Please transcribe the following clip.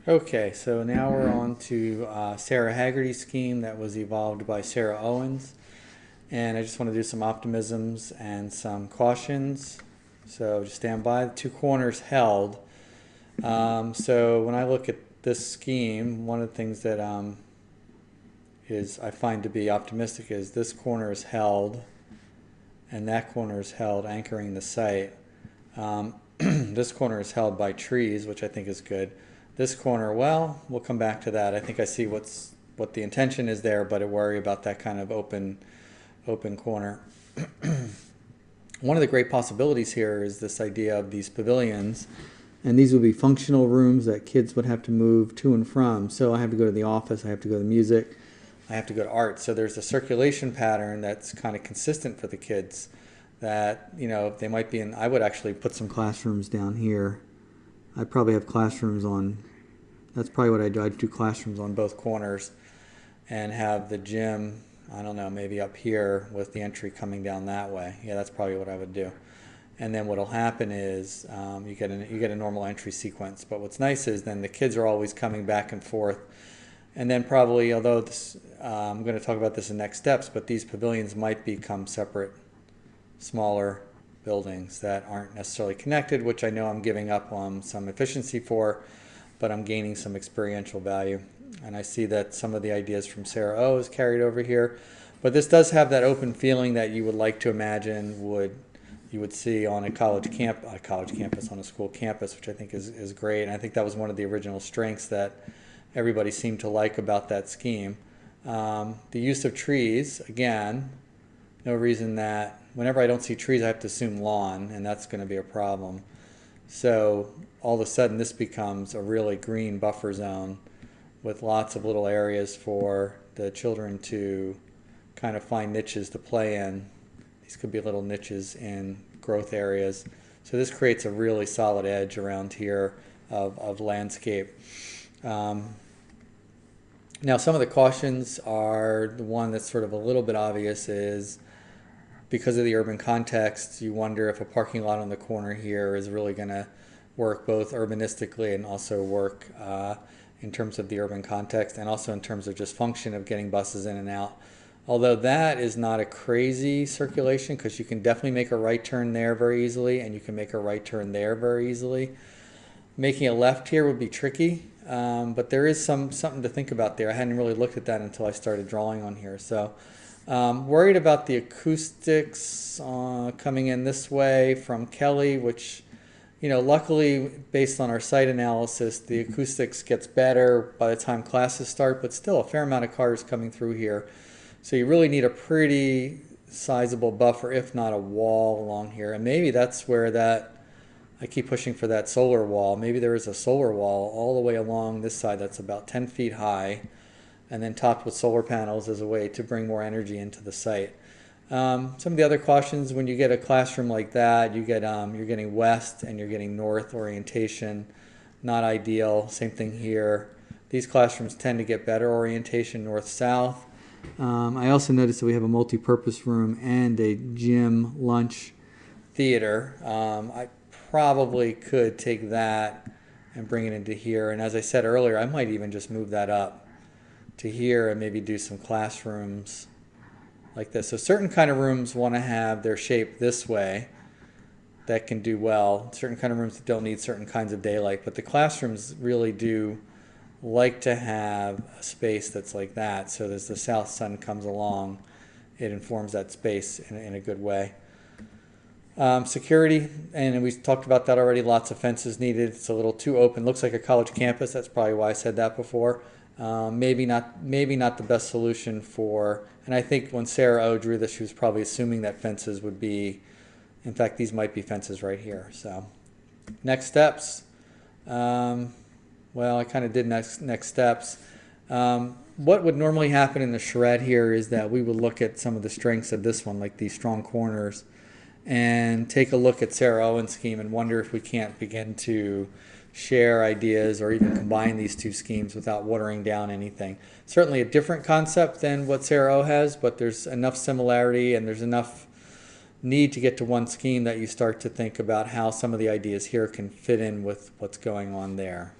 Okay, so now we're on to Sarah Haggerty's scheme that was evolved by Sarah Owens. And I just want to do some optimisms and some cautions. So just stand by. The two corners held. So when I look at this scheme, one of the things that is I find to be optimistic is this corner is held and that corner is held, anchoring the site. This corner is held by trees, which I think is good. This corner, well, we'll come back to that. I think I see what the intention is there, but I worry about that kind of open corner. One of the great possibilities here is this idea of these pavilions, and these would be functional rooms that kids would have to move to and from. So I have to go to the office, I have to go to music, I have to go to art. So there's a circulation pattern that's kind of consistent for the kids that, you know, they might be in. I would actually put some classrooms down here. I'd probably have classrooms on, that's probably what I'd do. I'd do classrooms on both corners and have the gym, I don't know, maybe up here with the entry coming down that way. Yeah, that's probably what I would do. And then what'll happen is you get a normal entry sequence. But what's nice is then the kids are always coming back and forth. And then probably, although this, I'm going to talk about this in next steps, but these pavilions might become separate, smaller buildings that aren't necessarily connected, which I know I'm giving up on some efficiency for, but I'm gaining some experiential value. And I see that some of the ideas from Sarah O is carried over here. But this does have that open feeling that you would like to imagine you would see on a college campus, on a school campus, which I think is great. And I think that was one of the original strengths that everybody seemed to like about that scheme. The use of trees, again, no reason that whenever I don't see trees, I have to assume lawn, and that's going to be a problem. So all of a sudden, this becomes a really green buffer zone with lots of little areas for the children to kind of find niches to play in. These could be little niches in growth areas. So this creates a really solid edge around here of landscape. Now some of the cautions are, the one that's sort of a little bit obvious is because of the urban context, you wonder if a parking lot on the corner here is really going to work both urbanistically and also work in terms of the urban context and also in terms of just function of getting buses in and out. Although that is not a crazy circulation because you can definitely make a right turn there very easily and you can make a right turn there very easily. Making a left here would be tricky, but there is something to think about there. I hadn't really looked at that until I started drawing on here. So worried about the acoustics coming in this way from Kelly, which, you know, luckily based on our site analysis, the acoustics gets better by the time classes start, but still a fair amount of cars coming through here. So you really need a pretty sizable buffer, if not a wall along here. And maybe that's where I keep pushing for that solar wall. Maybe there is a solar wall all the way along this side that's about 10 feet high and then topped with solar panels as a way to bring more energy into the site. Some of the other cautions, when you get a classroom like that, you get you're getting west and you're getting north orientation. Not ideal. Same thing here. These classrooms tend to get better orientation north-south. I also noticed that we have a multi-purpose room and a gym, lunch, theater. I probably could take that and bring it into here. And as I said earlier, I might even just move that up to here and maybe do some classrooms like this. So certain kind of rooms want to have their shape this way that can do well. Certain kind of rooms that don't need certain kinds of daylight. But the classrooms really do like to have a space that's like that. So as the south sun comes along, it informs that space in a good way. Security, and we talked about that already. Lots of fences needed. It's a little too open. Looks like a college campus. That's probably why I said that before. Maybe not the best solution for. And I think when Sarah O drew this, she was probably assuming that fences would be. In fact, these might be fences right here. So, next steps. Well, I kind of did next steps. What would normally happen in the charrette here is that we would look at some of the strengths of this one, like these strong corners, and take a look at Sarah Owen's scheme and wonder if we can't begin to share ideas or even combine these two schemes without watering down anything. Certainly a different concept than what Sarah O has, but there's enough similarity and there's enough need to get to one scheme that you start to think about how some of the ideas here can fit in with what's going on there.